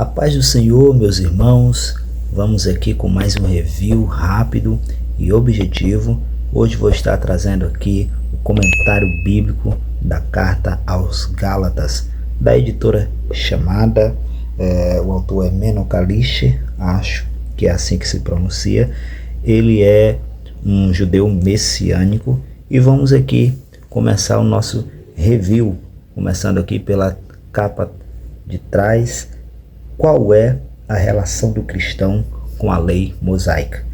A paz do Senhor, meus irmãos. Vamos aqui com mais um review rápido e objetivo. Hoje vou estar trazendo aqui o comentário bíblico da carta aos Gálatas, da editora chamada, o autor é Meno Kalish, acho que é assim que se pronuncia. Ele é um judeu messiânico e vamos aqui começar o nosso review, começando aqui pela capa de trás. Qual é a relação do cristão com a lei mosaica?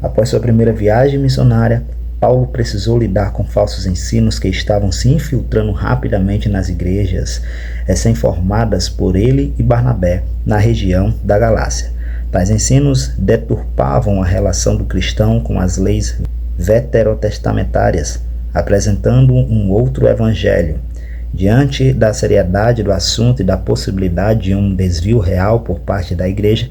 Após sua primeira viagem missionária, Paulo precisou lidar com falsos ensinos que estavam se infiltrando rapidamente nas igrejas recém-formadas por ele e Barnabé na região da Galácia. Tais ensinos deturpavam a relação do cristão com as leis veterotestamentárias, apresentando um outro evangelho. Diante da seriedade do assunto e da possibilidade de um desvio real por parte da igreja,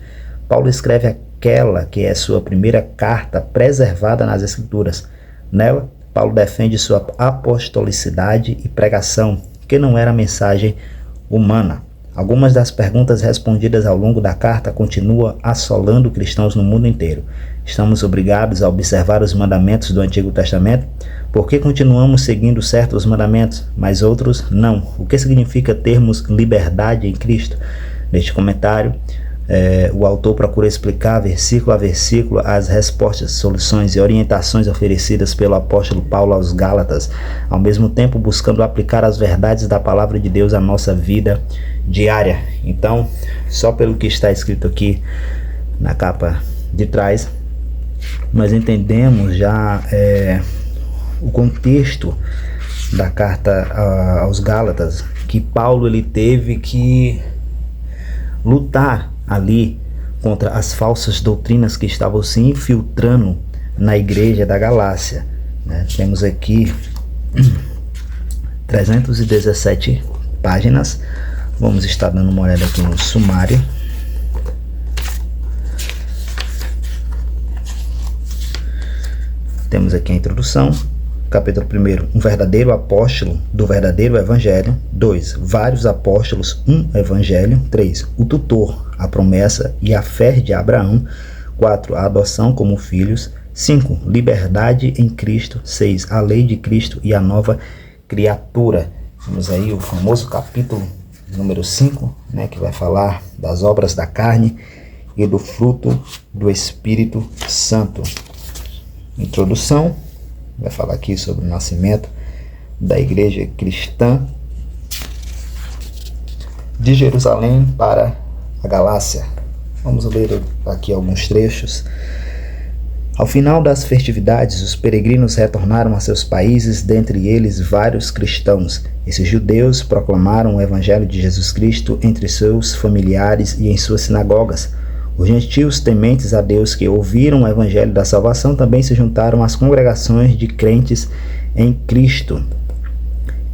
Paulo escreve aquela que é sua primeira carta preservada nas Escrituras. Nela, Paulo defende sua apostolicidade e pregação, que não era mensagem humana. Algumas das perguntas respondidas ao longo da carta continuam assolando cristãos no mundo inteiro. Estamos obrigados a observar os mandamentos do Antigo Testamento? Por que continuamos seguindo certos mandamentos, mas outros não? O que significa termos liberdade em Cristo? Neste comentário, o autor procura explicar versículo a versículo as respostas, soluções e orientações oferecidas pelo apóstolo Paulo aos Gálatas, ao mesmo tempo buscando aplicar as verdades da palavra de Deus à nossa vida diária. Então, só pelo que está escrito aqui na capa de trás, nós entendemos já o contexto da carta aos Gálatas, que Paulo ele teve que lutar ali contra as falsas doutrinas que estavam se infiltrando na igreja da Galácia, né? Temos aqui 317 páginas. Vamos estar dando uma olhada aqui no sumário. Temos aqui a introdução. Capítulo 1, um verdadeiro apóstolo do verdadeiro evangelho. 2, vários apóstolos, um evangelho. 3, o tutor, a promessa e a fé de Abraão. 4, a adoção como filhos. 5, liberdade em Cristo. 6, a lei de Cristo e a nova criatura. Temos aí o famoso capítulo número 5, né, que vai falar das obras da carne e do fruto do Espírito Santo. Introdução. Vai falar aqui sobre o nascimento da igreja cristã de Jerusalém para a Galácia. Vamos ler aqui alguns trechos. Ao final das festividades, os peregrinos retornaram a seus países, dentre eles vários cristãos. Esses judeus proclamaram o evangelho de Jesus Cristo entre seus familiares e em suas sinagogas. Os gentios tementes a Deus que ouviram o evangelho da salvação também se juntaram às congregações de crentes em Cristo.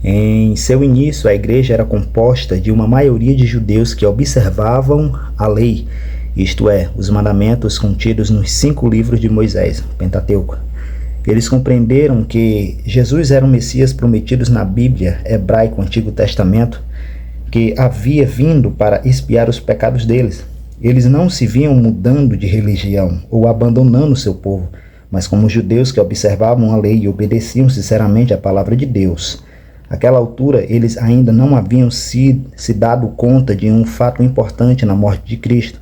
Em seu início, a igreja era composta de uma maioria de judeus que observavam a lei, isto é, os mandamentos contidos nos 5 livros de Moisés, Pentateuco. Eles compreenderam que Jesus era o Messias prometido na Bíblia hebraico Antigo Testamento, que havia vindo para expiar os pecados deles. Eles não se viam mudando de religião ou abandonando seu povo, mas como judeus que observavam a lei e obedeciam sinceramente à palavra de Deus. Àquela altura, eles ainda não haviam se dado conta de um fato importante na morte de Cristo.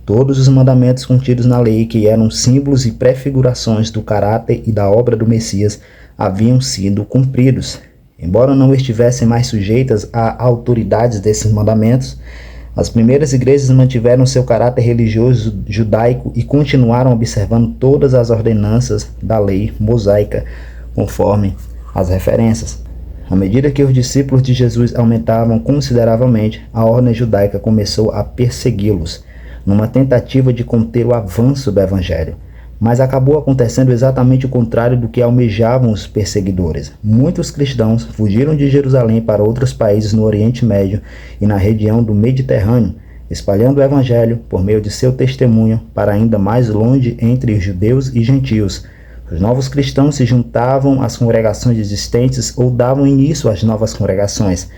Todos os mandamentos contidos na lei, que eram símbolos e prefigurações do caráter e da obra do Messias, haviam sido cumpridos. Embora não estivessem mais sujeitas à autoridade desses mandamentos, as primeiras igrejas mantiveram seu caráter religioso judaico e continuaram observando todas as ordenanças da lei mosaica, conforme as referências. À medida que os discípulos de Jesus aumentavam consideravelmente, a ordem judaica começou a persegui-los, numa tentativa de conter o avanço do evangelho. Mas acabou acontecendo exatamente o contrário do que almejavam os perseguidores. Muitos cristãos fugiram de Jerusalém para outros países no Oriente Médio e na região do Mediterrâneo, espalhando o evangelho por meio de seu testemunho para ainda mais longe entre os judeus e gentios. Os novos cristãos se juntavam às congregações existentes ou davam início às novas congregações.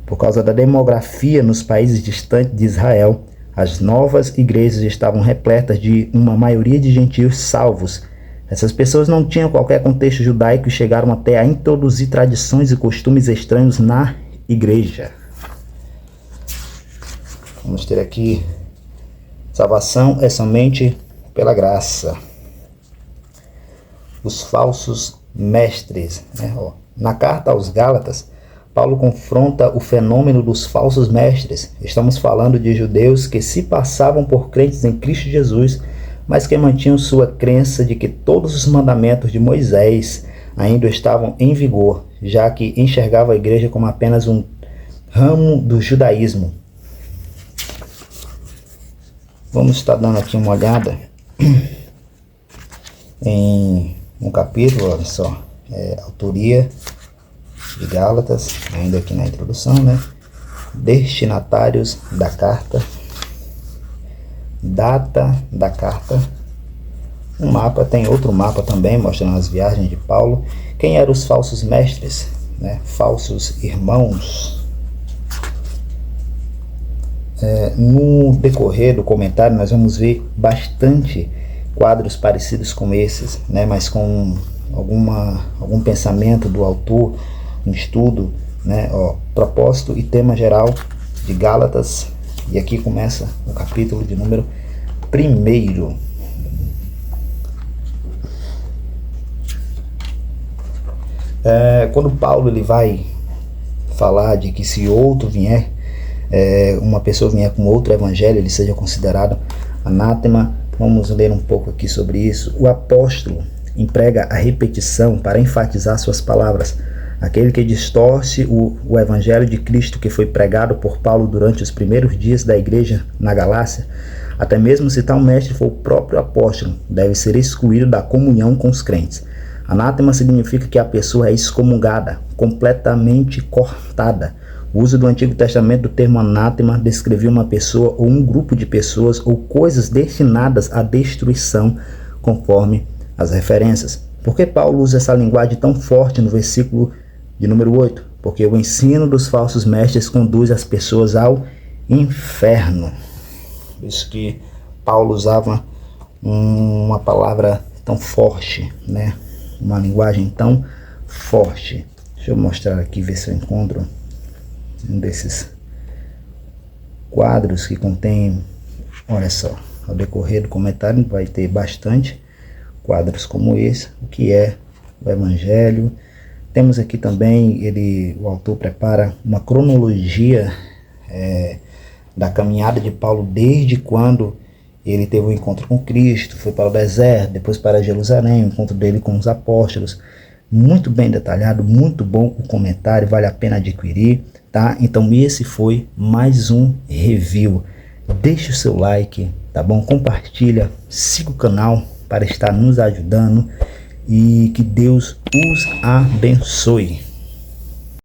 Por causa da demografia nos países distantes de Israel, As novas igrejas estavam repletas de uma maioria de gentios salvos. Essas pessoas não tinham qualquer contexto judaico e chegaram até a introduzir tradições e costumes estranhos na igreja. Vamos ter aqui: salvação é somente pela graça. Os falsos mestres, né? Na carta aos Gálatas, Paulo confronta o fenômeno dos falsos mestres. Estamos falando de judeus que se passavam por crentes em Cristo Jesus, mas que mantinham sua crença de que todos os mandamentos de Moisés ainda estavam em vigor, já que enxergavam a igreja como apenas um ramo do judaísmo. Vamos estar dando aqui uma olhada em um capítulo, olha só, autoria de Gálatas, ainda aqui na introdução, né? Destinatários da carta, data da carta, um mapa, tem outro mapa também mostrando as viagens de Paulo. Quem eram os falsos mestres, né? Falsos irmãos. No decorrer do comentário nós vamos ver bastante quadros parecidos com esses, né? Mas com algum pensamento do autor, um estudo, né? Propósito e tema geral de Gálatas. E aqui começa o capítulo de número 1. Quando Paulo ele vai falar de que se outro vier, uma pessoa vier com outro evangelho, ele seja considerado anátema. Vamos ler um pouco aqui sobre isso. O apóstolo emprega a repetição para enfatizar suas palavras. Aquele que distorce o evangelho de Cristo que foi pregado por Paulo durante os primeiros dias da igreja na Galácia, até mesmo se tal mestre for o próprio apóstolo, deve ser excluído da comunhão com os crentes. Anátema significa que a pessoa é excomungada, completamente cortada. O uso do Antigo Testamento do termo anátema descrevia uma pessoa ou um grupo de pessoas ou coisas destinadas à destruição, conforme as referências. Por que Paulo usa essa linguagem tão forte no versículo de número 8? Porque o ensino dos falsos mestres conduz as pessoas ao inferno. Por isso que Paulo usava uma palavra tão forte, né? Uma linguagem tão forte. Deixa eu mostrar aqui, ver se eu encontro um desses quadros que contém, olha só, ao decorrer do comentário vai ter bastante quadros como esse, o que é o Evangelho. Temos aqui também, o autor prepara uma cronologia da caminhada de Paulo desde quando ele teve um encontro com Cristo, foi para o deserto, depois para Jerusalém, o encontro dele com os apóstolos. Muito bem detalhado, muito bom o comentário, vale a pena adquirir, tá? Então esse foi mais um review. Deixe o seu like, tá bom? Compartilha, siga o canal para estar nos ajudando e que Deus os abençoe.